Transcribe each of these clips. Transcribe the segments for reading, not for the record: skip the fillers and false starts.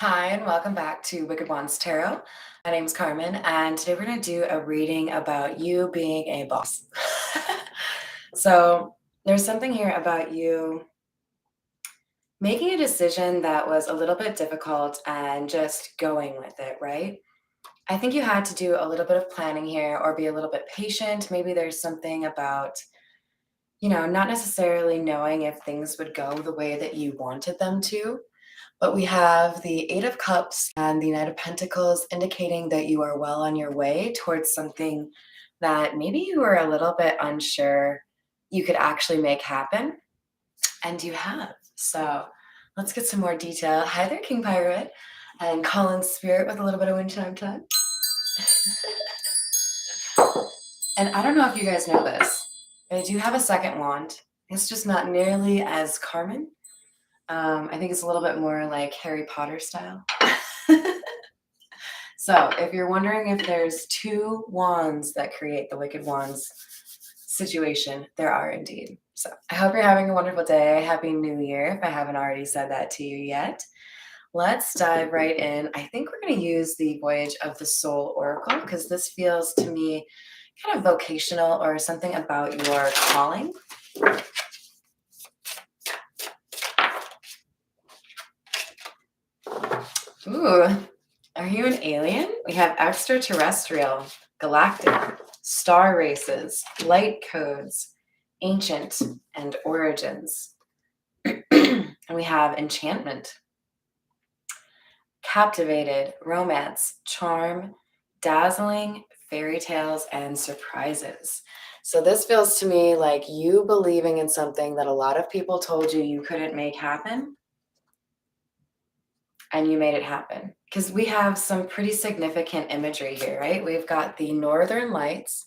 Hi, and welcome back to Wicked Wands Tarot. My name's Carmen, and today we're going to do a reading about you being a boss. So, there's something here about you making a decision that was a little bit difficult and just going with it, right? I think you had to do a little bit of planning here or be a little bit patient. Maybe there's something about, not necessarily knowing if things would go the way that you wanted them to. But we have the Eight of Cups and the Knight of Pentacles indicating that you are well on your way towards something that maybe you were a little bit unsure you could actually make happen, and you have. So let's get some more detail. Hi there, King Pirate, and Colin Spirit with a little bit of wind chime time. And I don't know if you guys know this, but I do have a second wand. It's just not nearly as Carmen. I think it's a little bit more like Harry Potter style. So if you're wondering if there's two wands that create the Wicked Wands situation, there are indeed. So I hope you're having a wonderful day. Happy New Year, if I haven't already said that to you yet. Let's dive right in. I think we're going to use the Voyage of the Soul Oracle because this feels to me kind of vocational or something about your calling. Ooh, are you an alien? We have extraterrestrial, galactic, star races, light codes, ancient, and origins. And we have enchantment, captivated, romance, charm, dazzling, fairy tales, and surprises. So this feels to me like you believing in something that a lot of people told you you couldn't make happen, and you made it happen. Because we have some pretty significant imagery here, right? We've got the Northern Lights,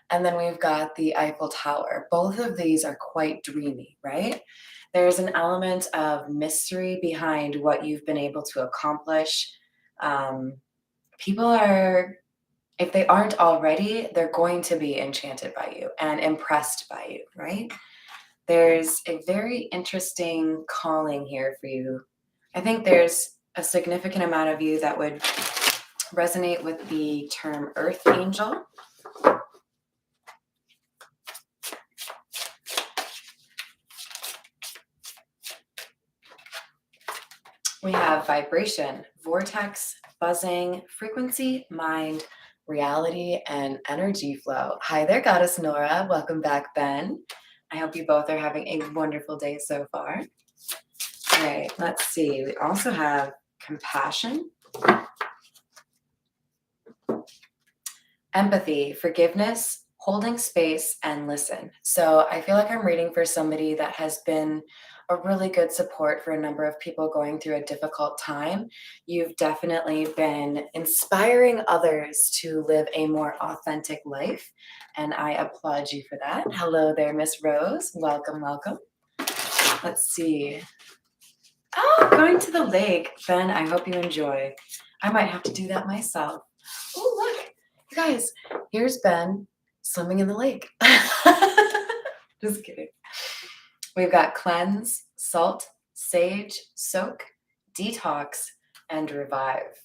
and then we've got the Eiffel Tower. Both of these are quite dreamy, right? There's an element of mystery behind what you've been able to accomplish. People are, if they aren't already, they're going to be enchanted by you and impressed by you, right? There's a very interesting calling here for you. I think there's a significant amount of you that would resonate with the term Earth Angel. We have vibration, vortex, buzzing, frequency, mind, reality, and energy flow. Hi there, Goddess Nora. Welcome back, Ben. I hope you both are having a wonderful day so far. All right, let's see. We also have compassion, empathy, forgiveness, holding space, and listen. So I feel like I'm reading for somebody that has been a really good support for a number of people going through a difficult time. You've definitely been inspiring others to live a more authentic life, and I applaud you for that. Hello there, Miss Rose. Welcome, welcome. Let's see. Oh, going to the lake. Ben, I hope you enjoy. I might have to do that myself. Oh, look. You guys, here's Ben swimming in the lake. Just kidding. We've got cleanse, salt, sage, soak, detox, and revive.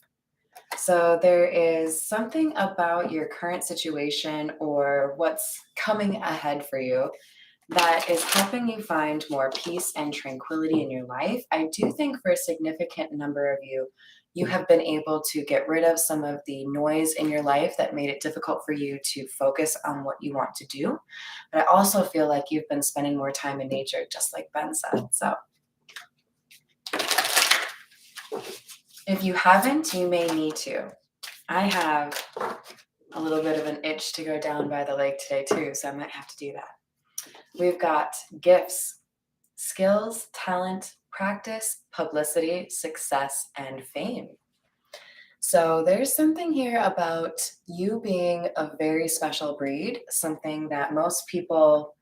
So there is something about your current situation or what's coming ahead for you that is helping you find more peace and tranquility in your life. I do think for a significant number of you, you have been able to get rid of some of the noise in your life that made it difficult for you to focus on what you want to do. But I also feel like you've been spending more time in nature, just like Ben said. So if you haven't, you may need to. I have a little bit of an itch to go down by the lake today too, so I might have to do that. We've got gifts, skills, talent, practice, publicity, success, and fame. So there's something here about you being a very special breed, something that most people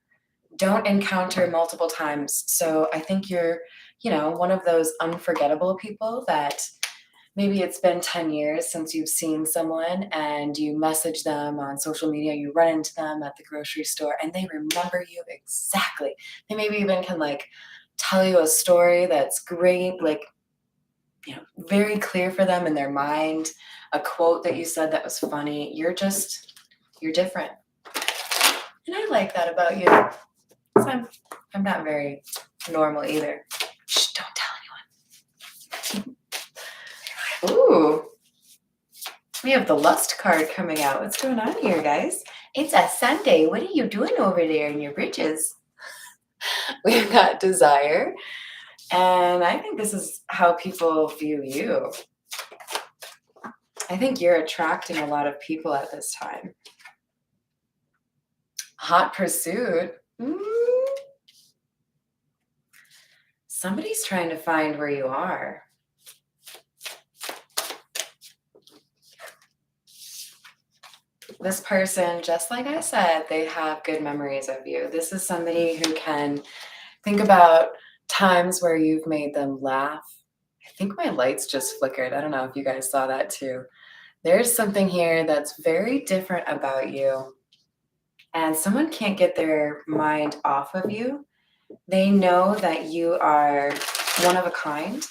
don't encounter multiple times. So I think you're, one of those unforgettable people that maybe it's been 10 years since you've seen someone and you message them on social media, you run into them at the grocery store and they remember you exactly. They maybe even can tell you a story that's great. very clear for them in their mind, a quote that you said that was funny. You're different. And I like that about you. 'Cause I'm not very normal either. Shh, don't tell anyone. Ooh, we have the lust card coming out. What's going on here, guys? It's a Sunday. What are you doing over there in your britches? We've got desire. And I think this is how people view you. I think you're attracting a lot of people at this time. Hot pursuit. Somebody's trying to find where you are. This person, just like I said, they have good memories of you. This is somebody who can think about times where you've made them laugh. I think my lights just flickered. I don't know if you guys saw that too. There's something here that's very different about you. And someone can't get their mind off of you. They know that you are one of a kind.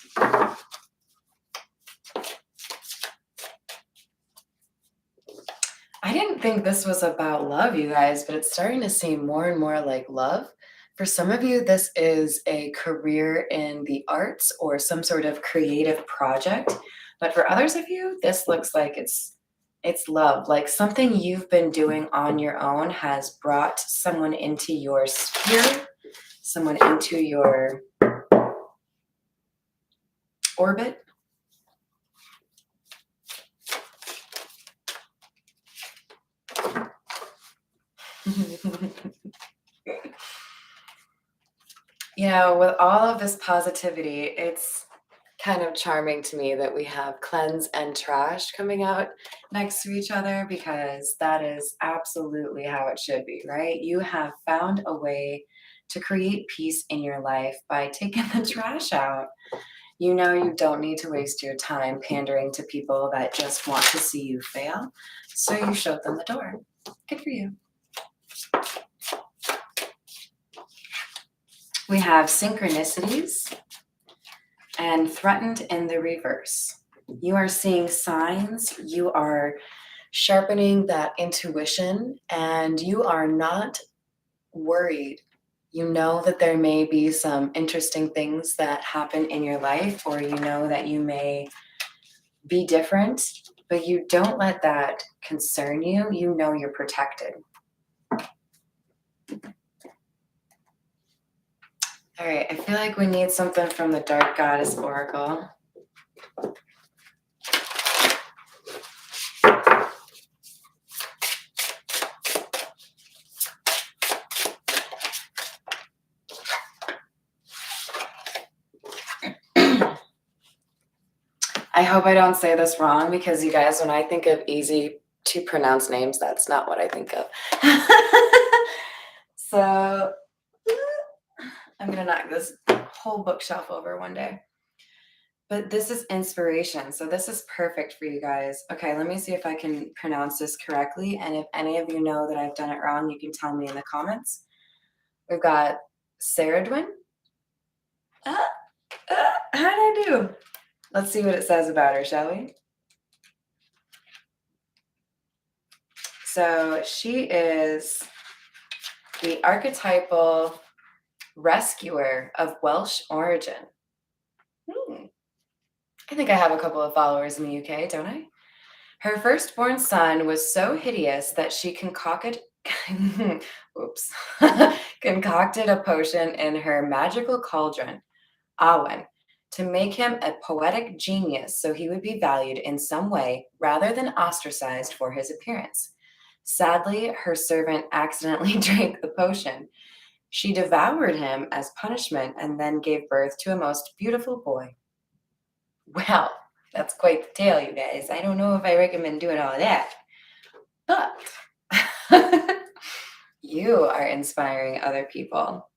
I didn't think this was about love, you guys, but it's starting to seem more and more like love. For some of you, this is a career in the arts or some sort of creative project. But for others of you, this looks like it's love. Like something you've been doing on your own has brought someone into your sphere, someone into your orbit. With all of this positivity, it's kind of charming to me that we have cleanse and trash coming out next to each other, because that is absolutely how it should be, right? You have found a way to create peace in your life by taking the trash out. You don't need to waste your time pandering to people that just want to see you fail. So you showed them the door. Good for you. We have synchronicities and threatened in the reverse. You are seeing signs, you are sharpening that intuition, and you are not worried. You know that there may be some interesting things that happen in your life, or you know that you may be different, but you don't let that concern you. You know you're protected. All right, I feel like we need something from the Dark Goddess Oracle. I hope I don't say this wrong, because you guys, when I think of easy to pronounce names, that's not what I think of. So I'm going to knock this whole bookshelf over one day. But this is inspiration. So this is perfect for you guys. Okay, let me see if I can pronounce this correctly. And if any of you know that I've done it wrong, you can tell me in the comments. We've got Saradwin. How did I do? Let's see what it says about her, shall we? So she is the archetypal rescuer of Welsh origin. I think I have a couple of followers in the UK, don't I? Her firstborn son was so hideous that she concocted concocted a potion in her magical cauldron, Awen, to make him a poetic genius so he would be valued in some way rather than ostracized for his appearance. Sadly, her servant accidentally drank the potion. She devoured him as punishment and then gave birth to a most beautiful boy. Well, that's quite the tale, you guys. I don't know if I recommend doing all of that. But you are inspiring other people.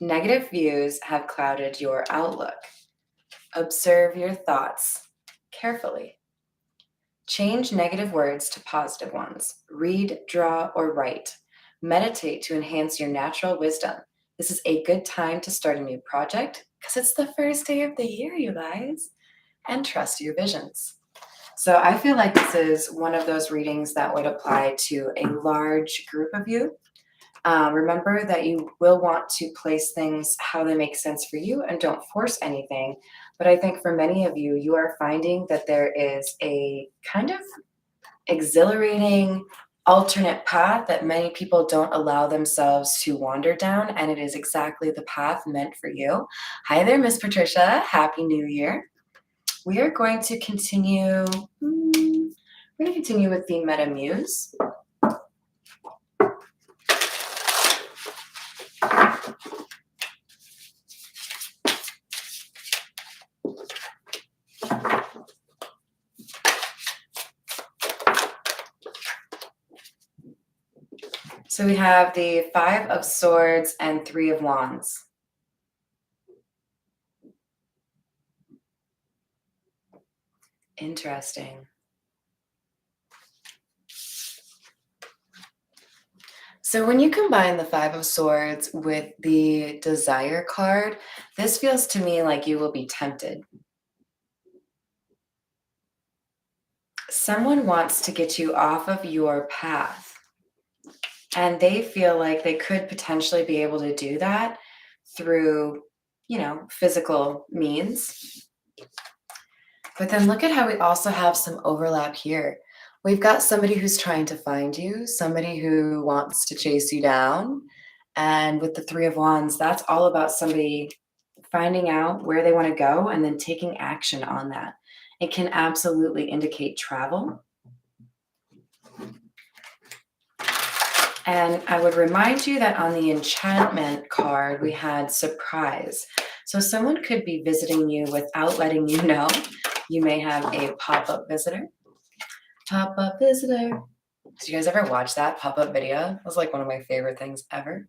Negative views have clouded your outlook. Observe your thoughts carefully. Change negative words to positive ones. Read, draw, or write. Meditate to enhance your natural wisdom. This is a good time to start a new project because it's the first day of the year, you guys. and trust your visions. So I feel like this is one of those readings that would apply to a large group of you. Remember that you will want to place things how they make sense for you and don't force anything. But I think for many of you, you are finding that there is a kind of exhilarating alternate path that many people don't allow themselves to wander down, and it is exactly the path meant for you. Hi there, Miss Patricia. Happy New Year. We are going to continue. We're going to continue with the Meta Muse. So we have the Five of Swords and Three of Wands. Interesting. So when you combine the Five of Swords with the Desire card, this feels to me like you will be tempted. Someone wants to get you off of your path, and they feel like they could potentially be able to do that through, physical means. But then look at how we also have some overlap here. We've got somebody who's trying to find you, somebody who wants to chase you down. And with the Three of Wands, that's all about somebody finding out where they want to go and then taking action on that. It can absolutely indicate travel. And I would remind you that on the enchantment card, we had surprise. So someone could be visiting you without letting you know. You may have a pop-up visitor. Pop-up visitor. Did you guys ever watch that pop-up video? It was like one of my favorite things ever.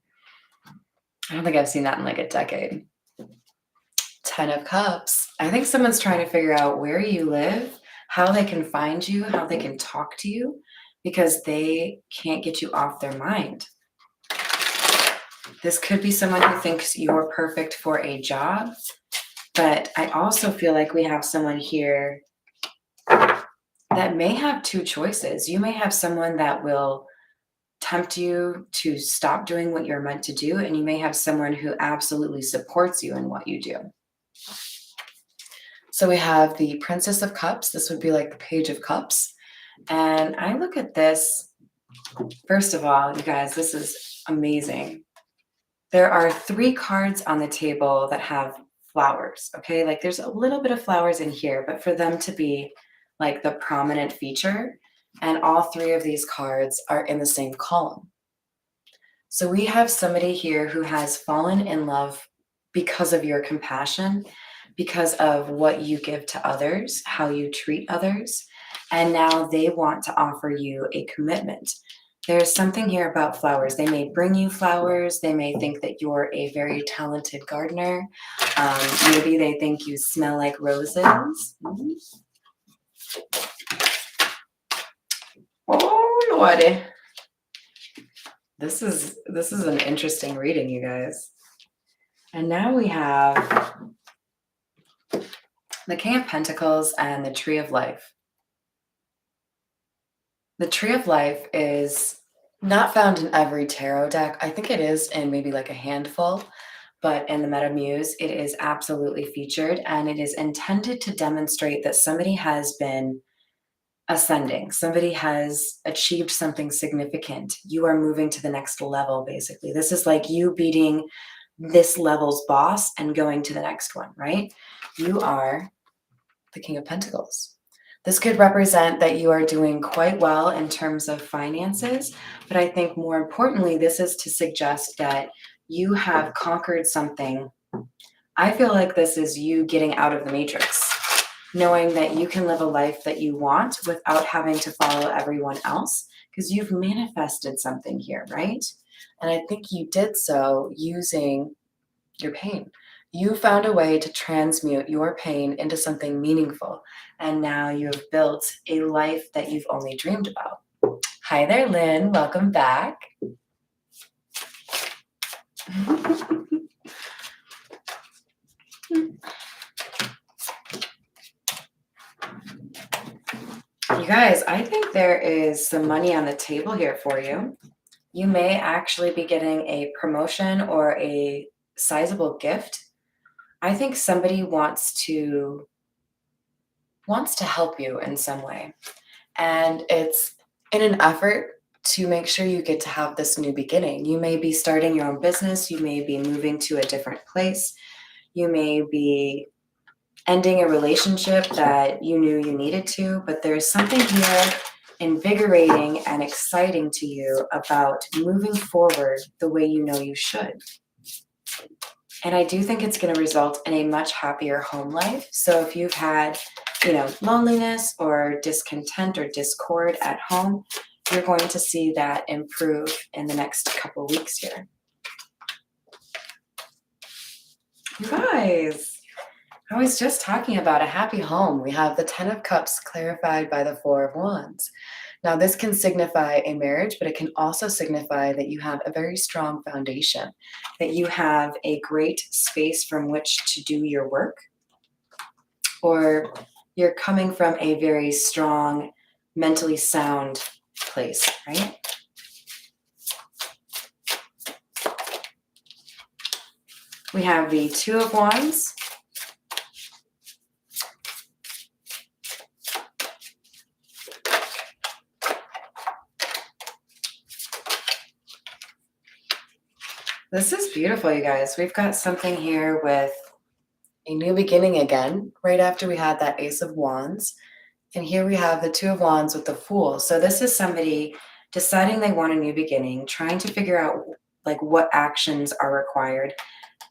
I don't think I've seen that in like a decade. 10 of Cups. I think someone's trying to figure out where you live, how they can find you, how they can talk to you, because they can't get you off their mind. This could be someone who thinks you're perfect for a job, but I also feel like we have someone here that may have two choices. You may have someone that will tempt you to stop doing what you're meant to do, and you may have someone who absolutely supports you in what you do. So we have the Princess of Cups. This would be like the Page of Cups. And I look at this, first of all, you guys, this is amazing. There are 3 cards on the table that have flowers, okay? Like there's a little bit of flowers in here, but for them to be like the prominent feature, and all 3 of these cards are in the same column. So we have somebody here who has fallen in love because of your compassion, because of what you give to others, how you treat others, and now they want to offer you a commitment. There's something here about flowers. They may bring you flowers. They may think that you're a very talented gardener. Maybe they think you smell like roses. Oh, Lordy. This is an interesting reading, you guys. And now we have the King of Pentacles and the Tree of Life. The Tree of Life is not found in every tarot deck. I think it is in maybe like a handful, but in the Meta Muse, it is absolutely featured, and it is intended to demonstrate that somebody has been ascending. Somebody has achieved something significant. You are moving to the next level, basically. This is like you beating this level's boss and going to the next one, right? You are the King of Pentacles. This could represent that you are doing quite well in terms of finances, but I think more importantly, this is to suggest that you have conquered something. I feel like this is you getting out of the matrix, knowing that you can live a life that you want without having to follow everyone else, because you've manifested something here, right? And I think you did so using your pain. You found a way to transmute your pain into something meaningful, and now you have built a life that you've only dreamed about. Hi there, Lynn. Welcome back. You guys, I think there is some money on the table here for you. You may actually be getting a promotion or a sizable gift. I think somebody wants to help you in some way. And it's in an effort to make sure you get to have this new beginning. You may be starting your own business, you may be moving to a different place, you may be ending a relationship that you knew you needed to, but there's something here invigorating and exciting to you about moving forward the way you know you should. And I do think it's going to result in a much happier home life. So if you've had, loneliness or discontent or discord at home, you're going to see that improve in the next couple weeks here. You guys, I was just talking about a happy home. We have the Ten of Cups clarified by the Four of Wands. Now, this can signify a marriage, but it can also signify that you have a very strong foundation, that you have a great space from which to do your work, or you're coming from a very strong, mentally sound place, right? We have the Two of Wands. This is beautiful, you guys. We've got something here with a new beginning again, right after we had that Ace of Wands. And here we have the Two of Wands with the Fool. So this is somebody deciding they want a new beginning, trying to figure out like what actions are required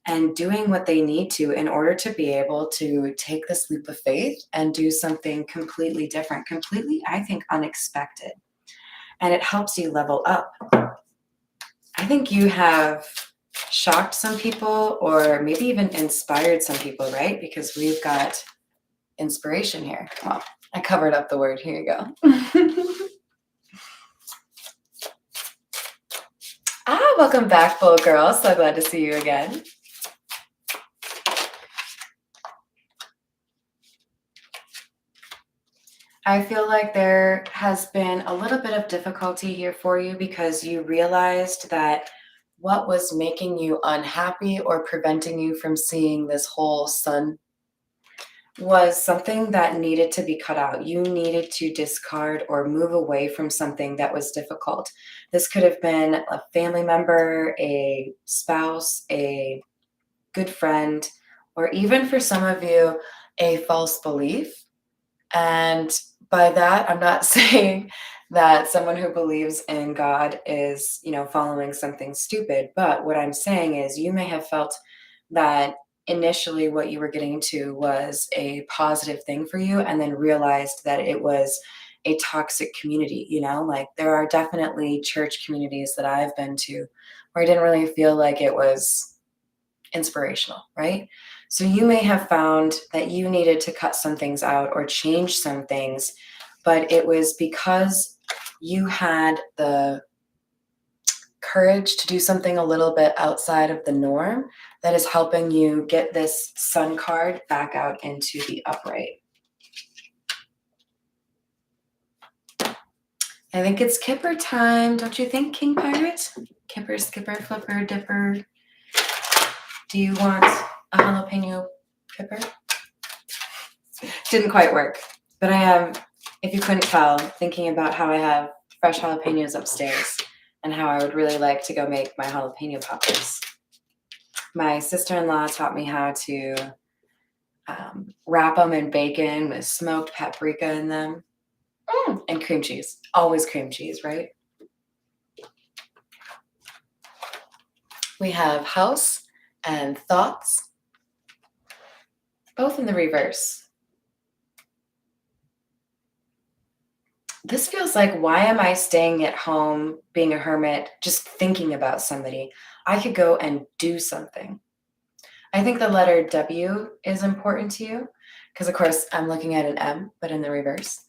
and doing what they need to in order to be able to take this leap of faith and do something completely different, completely, I think, unexpected. And it helps you level up. I think you have shocked some people or maybe even inspired some people, right? Because we've got inspiration here. Well, I covered up the word. Here you go. Welcome back, Bold Girl. So glad to see you again. I feel like there has been a little bit of difficulty here for you because you realized that what was making you unhappy or preventing you from seeing this whole sun was something that needed to be cut out. You needed to discard or move away from something that was difficult. This could have been a family member, a spouse, a good friend, or even for some of you, a false belief. And by that, I'm not saying that someone who believes in God is, following something stupid. But what I'm saying is you may have felt that initially what you were getting into was a positive thing for you and then realized that it was a toxic community, like there are definitely church communities that I've been to where I didn't really feel like it was inspirational, right? So you may have found that you needed to cut some things out or change some things, but it was because you had the courage to do something a little bit outside of the norm that is helping you get this sun card back out into the upright. I think it's Kipper time, don't you think, King Pirate? Kipper, skipper, flipper, dipper. Do you want a jalapeno pepper? Didn't quite work, but I am, if you couldn't tell, thinking about how I have fresh jalapenos upstairs and how I would really like to go make my jalapeno poppers. My sister-in-law taught me how to wrap them in bacon with smoked paprika in them and cream cheese. Always cream cheese, right? We have house and thoughts, both in the reverse. This feels like, why am I staying at home, being a hermit, just thinking about somebody? I could go and do something. I think the letter W is important to you because, of course, I'm looking at an M, but in the reverse.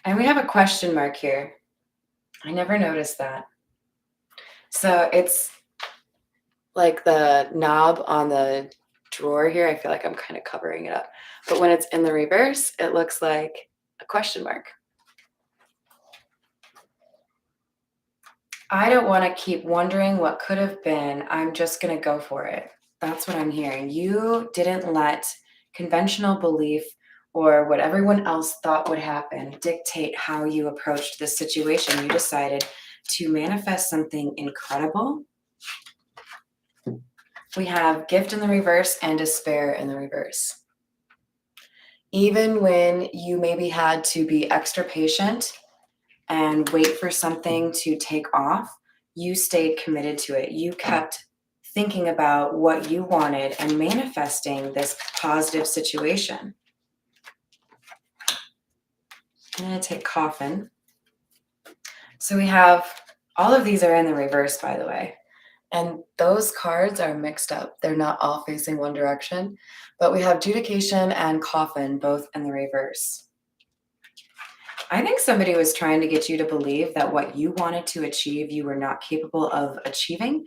And we have a question mark here. I never noticed that. So it's like the knob on the drawer here. I feel like I'm kind of covering it up. But when it's in the reverse, it looks like a question mark. I don't want to keep wondering what could have been. I'm just going to go for it. That's what I'm hearing. You didn't let conventional belief or what everyone else thought would happen dictate how you approached this situation. You decided to manifest something incredible. We have gift in the reverse and despair in the reverse. Even when you maybe had to be extra patient and wait for something to take off, you stayed committed to it. You kept thinking about what you wanted and manifesting this positive situation. I'm going to take coffin. So we have all of these are in the reverse, by the way. And those cards are mixed up. They're not all facing one direction, but we have judication and coffin both in the reverse. I think somebody was trying to get you to believe that what you wanted to achieve, you were not capable of achieving.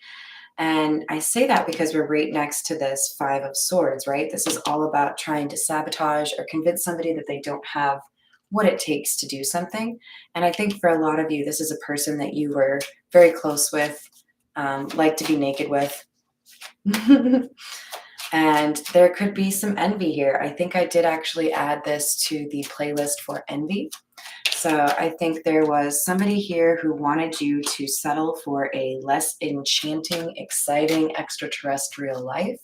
And I say that because we're right next to this Five of Swords, right? This is all about trying to sabotage or convince somebody that they don't have what it takes to do something. And I think for a lot of you, this is a person that you were very close with, like to be naked with. And there could be some envy here. I think I did actually add this to the playlist for envy. So I think there was somebody here who wanted you to settle for a less enchanting, exciting extraterrestrial life.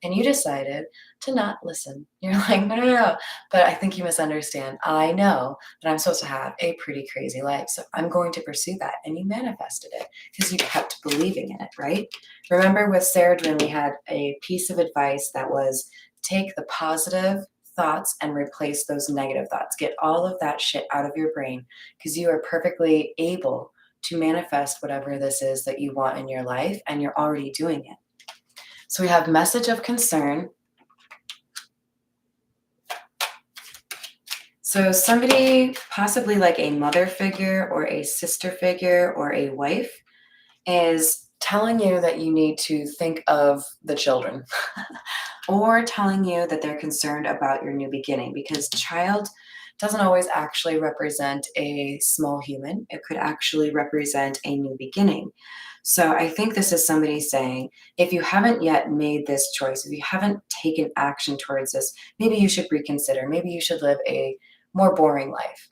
And you decided to not listen. You're like, no, no, no. But I think you misunderstand. I know that I'm supposed to have a pretty crazy life. So I'm going to pursue that. And you manifested it because you kept believing in it, right? Remember with Sarah Dwynn, we had a piece of advice that was take the positive thoughts and replace those negative thoughts. Get all of that shit out of your brain because you are perfectly able to manifest whatever this is that you want in your life, and you're already doing it. So we have message of concern. So somebody, possibly like a mother figure or a sister figure or a wife, is telling you that you need to think of the children or telling you that they're concerned about your new beginning, because child doesn't always actually represent a small human. It could actually represent a new beginning. So I think this is somebody saying, if you haven't yet made this choice, if you haven't taken action towards this, maybe you should reconsider. Maybe you should live a more boring life.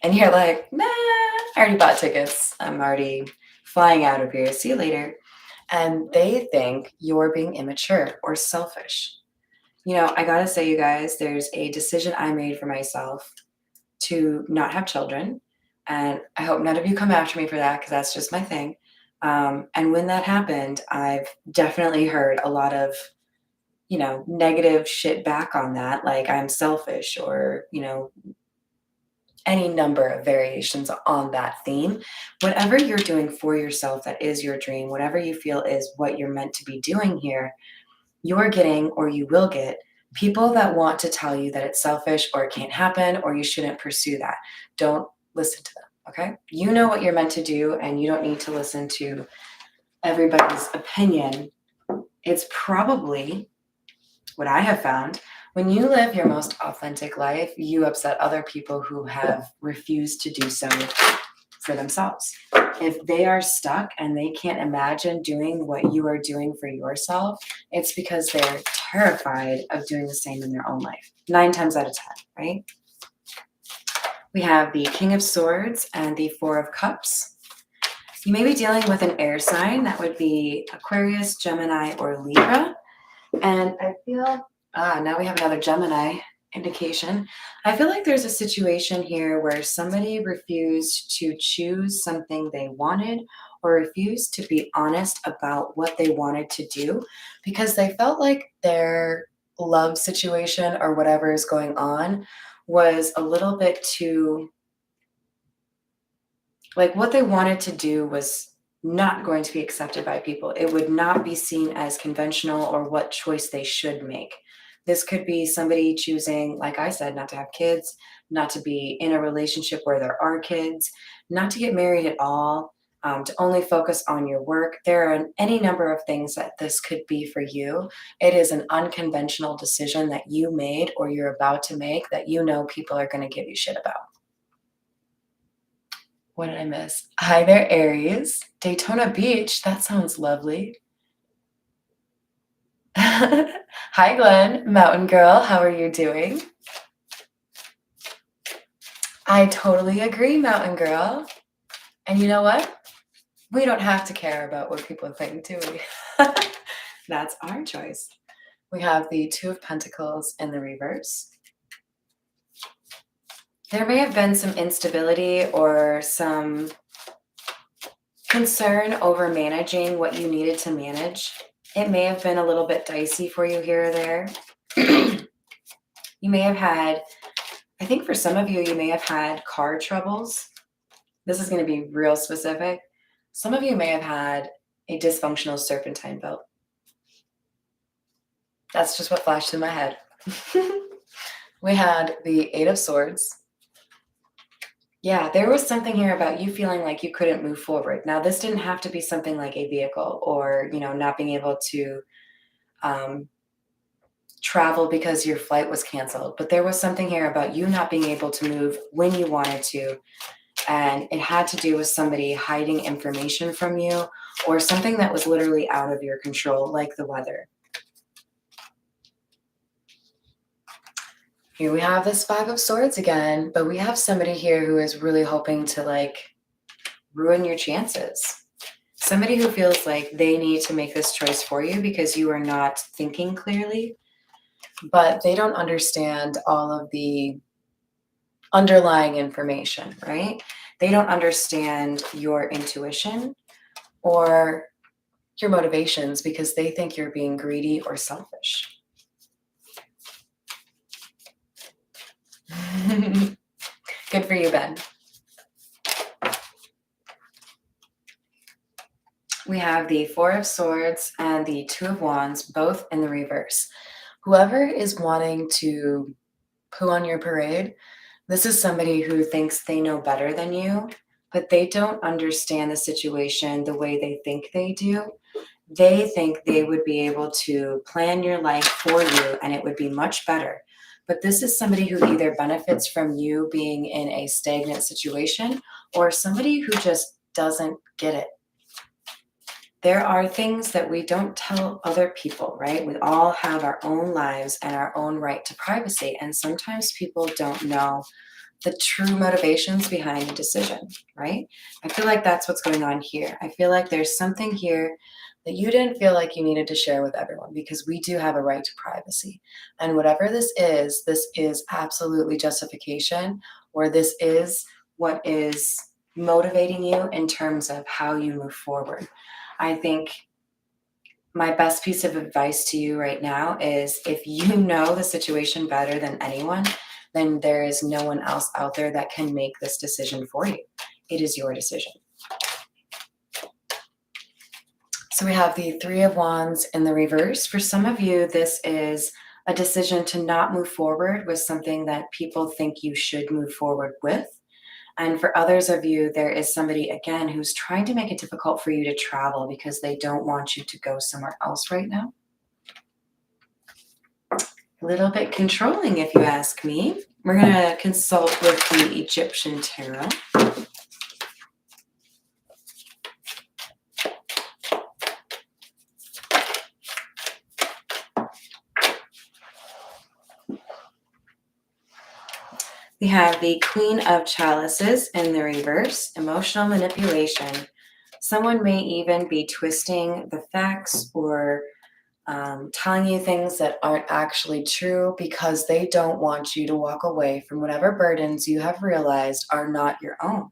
And you're like, nah, I already bought tickets. I'm already flying out of here. See you later. And they think you're being immature or selfish. You know, I gotta say, you guys, there's a decision I made for myself to not have children. And I hope none of you come after me for that because that's just my thing. And when that happened, I've definitely heard a lot of, negative shit back on that. Like I'm selfish or, any number of variations on that theme. Whatever you're doing for yourself that is your dream, whatever you feel is what you're meant to be doing here, you're getting or you will get people that want to tell you that it's selfish or it can't happen or you shouldn't pursue that. Don't listen to them, okay? You know what you're meant to do and you don't need to listen to everybody's opinion. It's probably what I have found. When you live your most authentic life, you upset other people who have refused to do so for themselves. If they are stuck and they can't imagine doing what you are doing for yourself, it's because they're terrified of doing the same in their own life. 9 times out of 10, right? We have the King of Swords and the Four of Cups. You may be dealing with an air sign. That would be Aquarius, Gemini, or Libra. And I feel now we have another Gemini indication. I feel like there's a situation here where somebody refused to choose something they wanted or refused to be honest about what they wanted to do because they felt like their love situation or whatever is going on was a little bit too, like what they wanted to do was not going to be accepted by people. It would not be seen as conventional or what choice they should make. This could be somebody choosing, like I said, not to have kids, not to be in a relationship where there are kids, not to get married at all. to only focus on your work. There are any number of things that this could be for you. It is an unconventional decision that you made or you're about to make that you know people are going to give you shit about. What did I miss? Hi there, Aries. Daytona Beach. That sounds lovely. Hi, Glenn. Mountain Girl. How are you doing? I totally agree, Mountain Girl. And you know what? We don't have to care about what people think, do we? That's our choice. We have the Two of Pentacles in the reverse. There may have been some instability or some concern over managing what you needed to manage. It may have been a little bit dicey for you here or there. You may have had, I think for some of you, you may have had car troubles. This is going to be real specific. Some of you may have had a dysfunctional serpentine belt. That's just what flashed in my head. We had the Eight of Swords. Yeah, there was something here about you feeling like you couldn't move forward. Now, this didn't have to be something like a vehicle or, not being able to travel because your flight was canceled. But there was something here about you not being able to move when you wanted to. And it had to do with somebody hiding information from you or something that was literally out of your control, like the weather. Here we have this Five of Swords again, but we have somebody here who is really hoping to ruin your chances. Somebody who feels like they need to make this choice for you because you are not thinking clearly, but they don't understand all of the underlying information, right? They don't understand your intuition or your motivations because they think you're being greedy or selfish. Good for you, Ben. We have the Four of Swords and the Two of Wands, both in the reverse. Whoever is wanting to poo on your parade, this is somebody who thinks they know better than you, but they don't understand the situation the way they think they do. They think they would be able to plan your life for you and it would be much better. But this is somebody who either benefits from you being in a stagnant situation or somebody who just doesn't get it. There are things that we don't tell other people, right? We all have our own lives and our own right to privacy. And sometimes people don't know the true motivations behind a decision, right? I feel like that's what's going on here. I feel like there's something here that you didn't feel like you needed to share with everyone because we do have a right to privacy. And whatever this is absolutely justification, or this is what is motivating you in terms of how you move forward. I think my best piece of advice to you right now is if you know the situation better than anyone, then there is no one else out there that can make this decision for you. It is your decision. So we have the Three of Wands in the reverse. For some of you, this is a decision to not move forward with something that people think you should move forward with. And for others of you, there is somebody, again, who's trying to make it difficult for you to travel because they don't want you to go somewhere else right now. A little bit controlling, if you ask me. We're going to consult with the Egyptian Tarot. We have the Queen of Chalices in the reverse, emotional manipulation. Someone may even be twisting the facts or telling you things that aren't actually true because they don't want you to walk away from whatever burdens you have realized are not your own.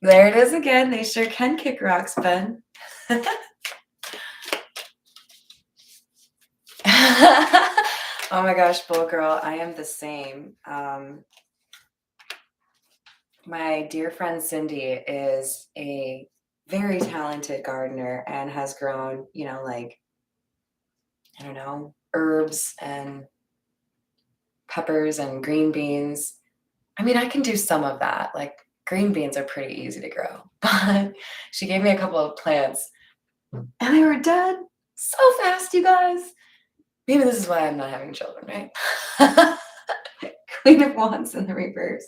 There it is again. They sure can kick rocks, Ben. Oh my gosh, Bull Girl, I am the same. My dear friend Cindy is a very talented gardener and has grown, I don't know, herbs and peppers and green beans. I mean, I can do some of that. Like, Green beans are pretty easy to grow, but she gave me a couple of plants and they were dead so fast, you guys. Maybe this is why I'm not having children, right? Queen of Wands in the reverse.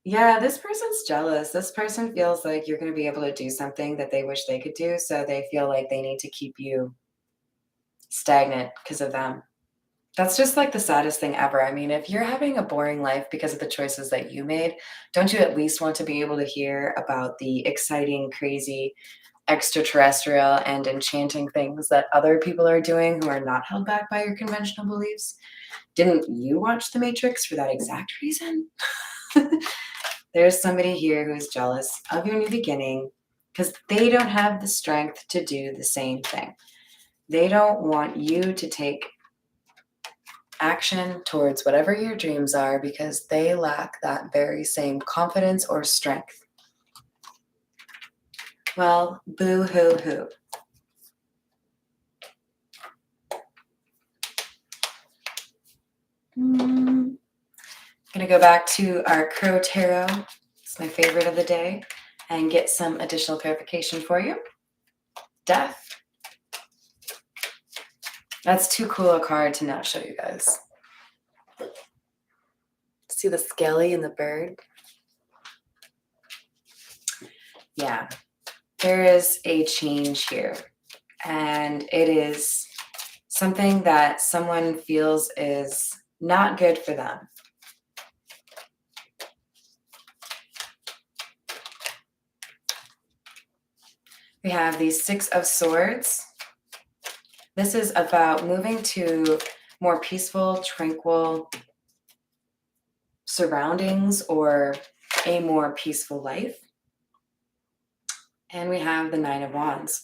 Yeah, this person's jealous. This person feels like you're going to be able to do something that they wish they could do, so they feel like they need to keep you stagnant because of them. That's just like the saddest thing ever. I mean, if you're having a boring life because of the choices that you made, don't you at least want to be able to hear about the exciting, crazy, extraterrestrial, and enchanting things that other people are doing who are not held back by your conventional beliefs? Didn't you watch The Matrix for that exact reason? There's somebody here who is jealous of your new beginning because they don't have the strength to do the same thing. They don't want you to take action towards whatever your dreams are because they lack that very same confidence or strength. Well, boo hoo hoo. I'm gonna go back to our Crow Tarot. It's my favorite of the day, and get some additional clarification for you. Death. That's too cool a card to not show you guys. See the skelly and the bird? Yeah, there is a change here, and it is something that someone feels is not good for them. We have the Six of Swords. This is about moving to more peaceful, tranquil surroundings or a more peaceful life. And we have the Nine of Wands.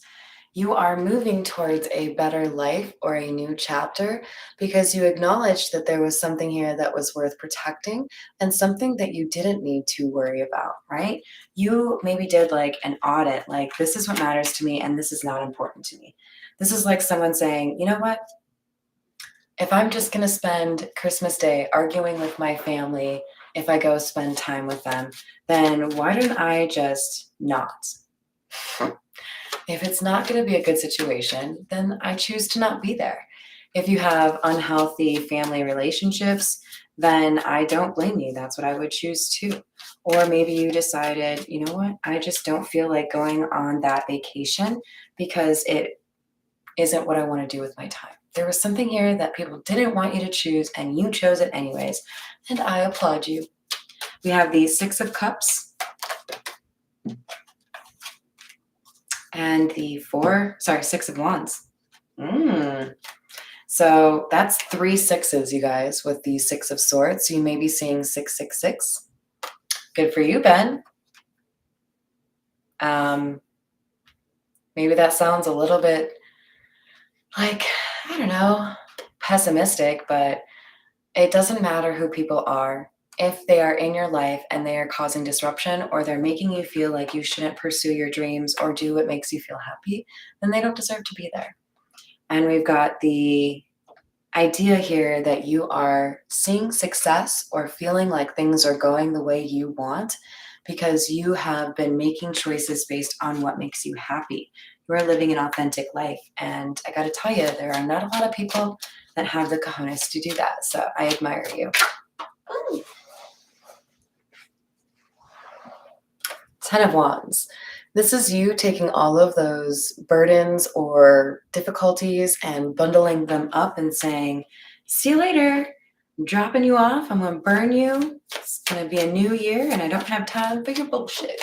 You are moving towards a better life or a new chapter because you acknowledged that there was something here that was worth protecting and something that you didn't need to worry about, right? You maybe did like an audit, like this is what matters to me and this is not important to me. This is like someone saying, you know what? If I'm just going to spend Christmas Day arguing with my family, if I go spend time with them, then why don't I just not? If it's not going to be a good situation, then I choose to not be there. If you have unhealthy family relationships, then I don't blame you. That's what I would choose too. Or maybe you decided, you know what, I just don't feel like going on that vacation because it isn't what I want to do with my time. There was something here that people didn't want you to choose and you chose it anyways. And I applaud you. We have the Six of Cups and the Six of Wands. So that's 3 sixes, you guys, with the Six of Swords. So you may be seeing 666. Good for you, Ben. Maybe that sounds a little bit like, I don't know, pessimistic, but it doesn't matter who people are. If they are in your life and they are causing disruption or they're making you feel like you shouldn't pursue your dreams or do what makes you feel happy, then they don't deserve to be there. And we've got the idea here that you are seeing success or feeling like things are going the way you want because you have been making choices based on what makes you happy. You are living an authentic life. And I got to tell you, there are not a lot of people that have the cojones to do that. So I admire you. Ooh. 10 of Wands. This is you taking all of those burdens or difficulties and bundling them up and saying, see you later. I'm dropping you off. I'm going to burn you. It's going to be a new year and I don't have time for your bullshit.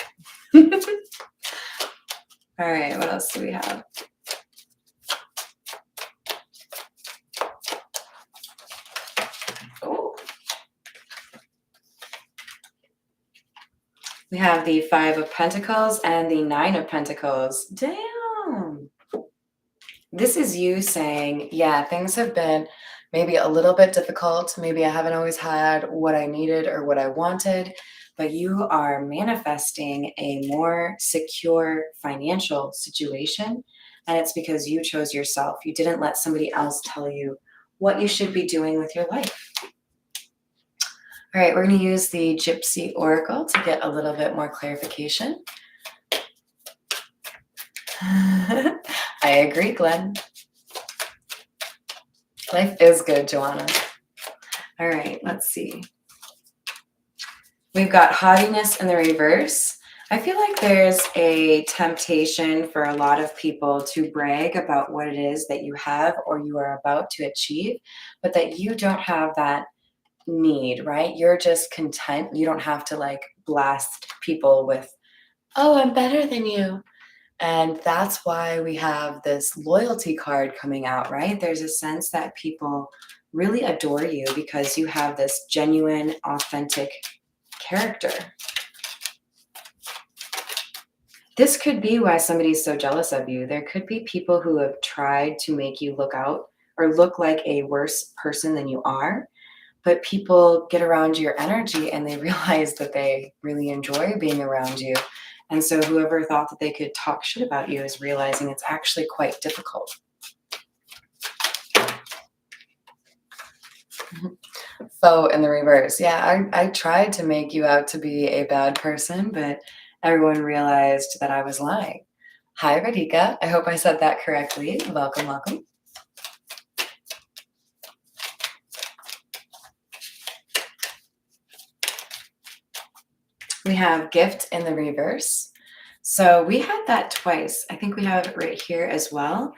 All right, what else do we have? Oh. We have the Five of Pentacles and the Nine of Pentacles. Damn. This is you saying, yeah, things have been maybe a little bit difficult. Maybe I haven't always had what I needed or what I wanted, but you are manifesting a more secure financial situation. And it's because you chose yourself. You didn't let somebody else tell you what you should be doing with your life. All right, we're going to use the Gypsy Oracle to get a little bit more clarification. I agree, Glenn. Life is good, Joanna. All right, let's see. We've got haughtiness in the reverse. I feel like there's a temptation for a lot of people to brag about what it is that you have or you are about to achieve, but that you don't have that need, right? You're just content. You don't have to like blast people with, oh, I'm better than you. And that's why we have this loyalty card coming out, right? There's a sense that people really adore you because you have this genuine, authentic character. This could be why somebody's so jealous of you. There could be people who have tried to make you look out or look like a worse person than you are, but people get around your energy and they realize that they really enjoy being around you. And so whoever thought that they could talk shit about you is realizing it's actually quite difficult. Foe in the reverse. Yeah, I tried to make you out to be a bad person, but everyone realized that I was lying. Hi, Radhika. I hope I said that correctly. Welcome, welcome. We have gift in the reverse. So we had that twice. I think we have it right here as well.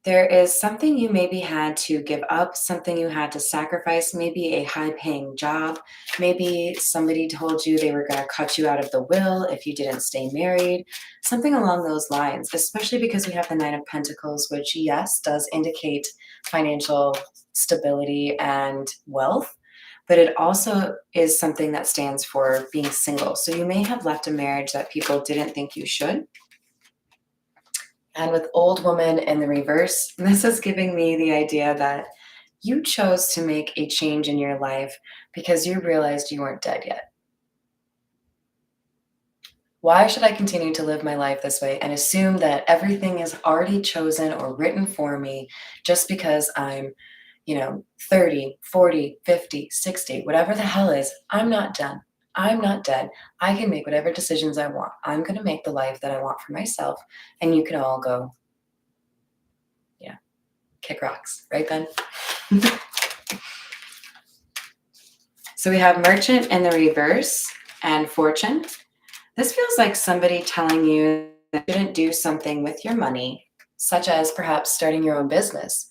There is something you maybe had to give up, something you had to sacrifice, maybe a high paying job. Maybe somebody told you they were going to cut you out of the will if you didn't stay married, something along those lines, especially because we have the Nine of Pentacles, which, yes, does indicate financial stability and wealth, but it also is something that stands for being single. So you may have left a marriage that people didn't think you should. And with old woman in the reverse, this is giving me the idea that you chose to make a change in your life because you realized you weren't dead yet. Why should I continue to live my life this way and assume that everything is already chosen or written for me just because I'm 30, 40, 50, 60, whatever the hell is, I'm not done. I'm not dead. I can make whatever decisions I want. I'm going to make the life that I want for myself. And you can all go, yeah, kick rocks. Right, Ben? So we have merchant in the reverse and fortune. This feels like somebody telling you that you shouldn't do something with your money, such as perhaps starting your own business.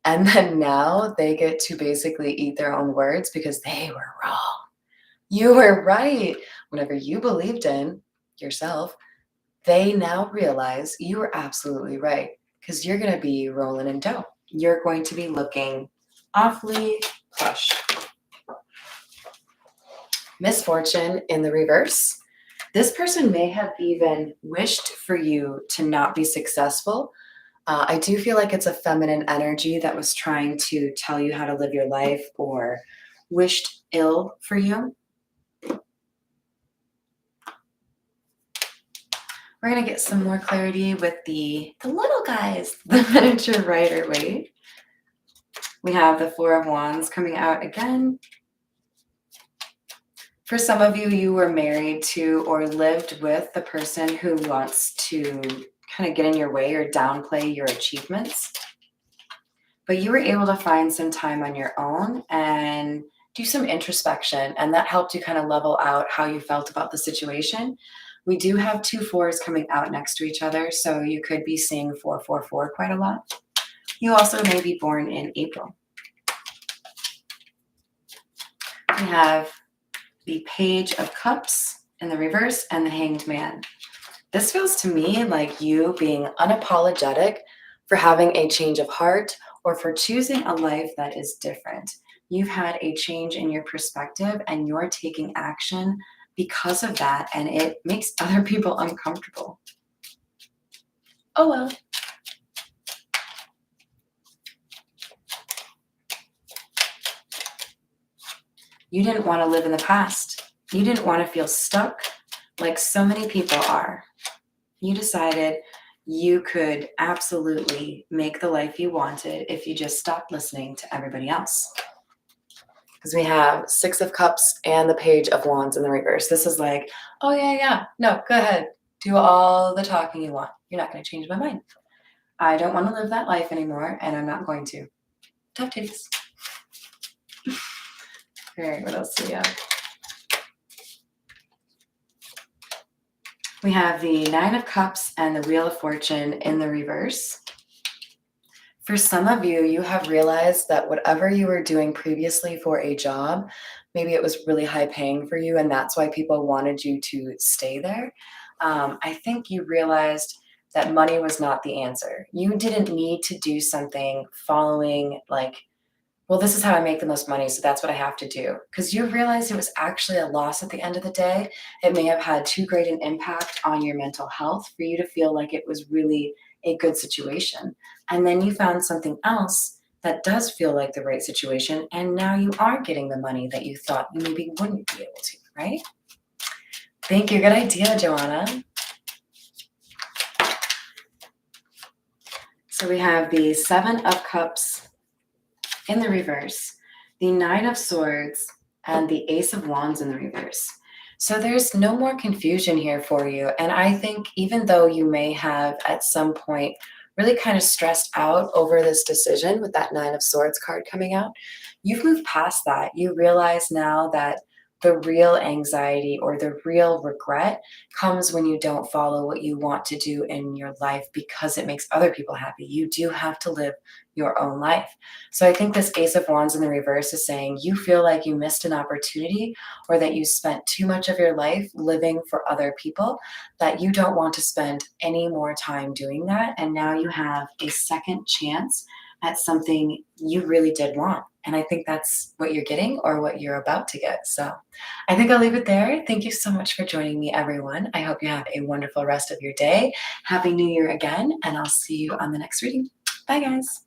And then now they get to basically eat their own words because they were wrong. You were right. Whatever you believed in yourself, they now realize you were absolutely right because you're going to be rolling in dough. You're going to be looking awfully plush. Misfortune in the reverse. This person may have even wished for you to not be successful. I do feel like it's a feminine energy that was trying to tell you how to live your life or wished ill for you. We're going to get some more clarity with the little guys, the miniature Rider-Waite. We have the Four of Wands coming out again. For some of you, you were married to or lived with the person who wants to kind of get in your way or downplay your achievements. But you were able to find some time on your own and do some introspection, and that helped you kind of level out how you felt about the situation. We do have two fours coming out next to each other, so you could be seeing 444 quite a lot. You also may be born in April. We have the Page of Cups in the reverse and the Hanged Man. This feels to me like you being unapologetic for having a change of heart or for choosing a life that is different. You've had a change in your perspective and you're taking action because of that, and it makes other people uncomfortable. Oh well. You didn't want to live in the past. You didn't want to feel stuck like so many people are. You decided you could absolutely make the life you wanted if you just stopped listening to everybody else. because we have Six of Cups and the Page of Wands in the reverse. This is like, oh, yeah, yeah. No, go ahead. Do all the talking you want. You're not going to change my mind. I don't want to live that life anymore, and I'm not going to. Tough titties. All right, what else do we have? We have the Nine of Cups and the Wheel of Fortune in the reverse. For some of you, you have realized that whatever you were doing previously for a job, maybe it was really high paying for you, and that's why people wanted you to stay there. I think you realized that money was not the answer. You didn't need to do something following, like, well, this is how I make the most money, so that's what I have to do. Because you realized it was actually a loss at the end of the day. It may have had too great an impact on your mental health for you to feel like it was really a good situation. And then you found something else that does feel like the right situation, and now you are getting the money that you thought you maybe wouldn't be able to, right? Thank you. Good idea, Joanna. So we have the Seven of Cups in the reverse, the Nine of Swords, and the Ace of Wands in the reverse. So there's no more confusion here for you. And I think even though you may have at some point really kind of stressed out over this decision with that Nine of Swords card coming out, you've moved past that. You realize now that the real anxiety or the real regret comes when you don't follow what you want to do in your life because it makes other people happy. You do have to live your own life. So I think this Ace of Wands in the reverse is saying you feel like you missed an opportunity or that you spent too much of your life living for other people, that you don't want to spend any more time doing that. And now you have a second chance at something you really did want. And I think that's what you're getting or what you're about to get. So I think I'll leave it there. Thank you so much for joining me, everyone. I hope you have a wonderful rest of your day. Happy New Year again, and I'll see you on the next reading. Bye, guys.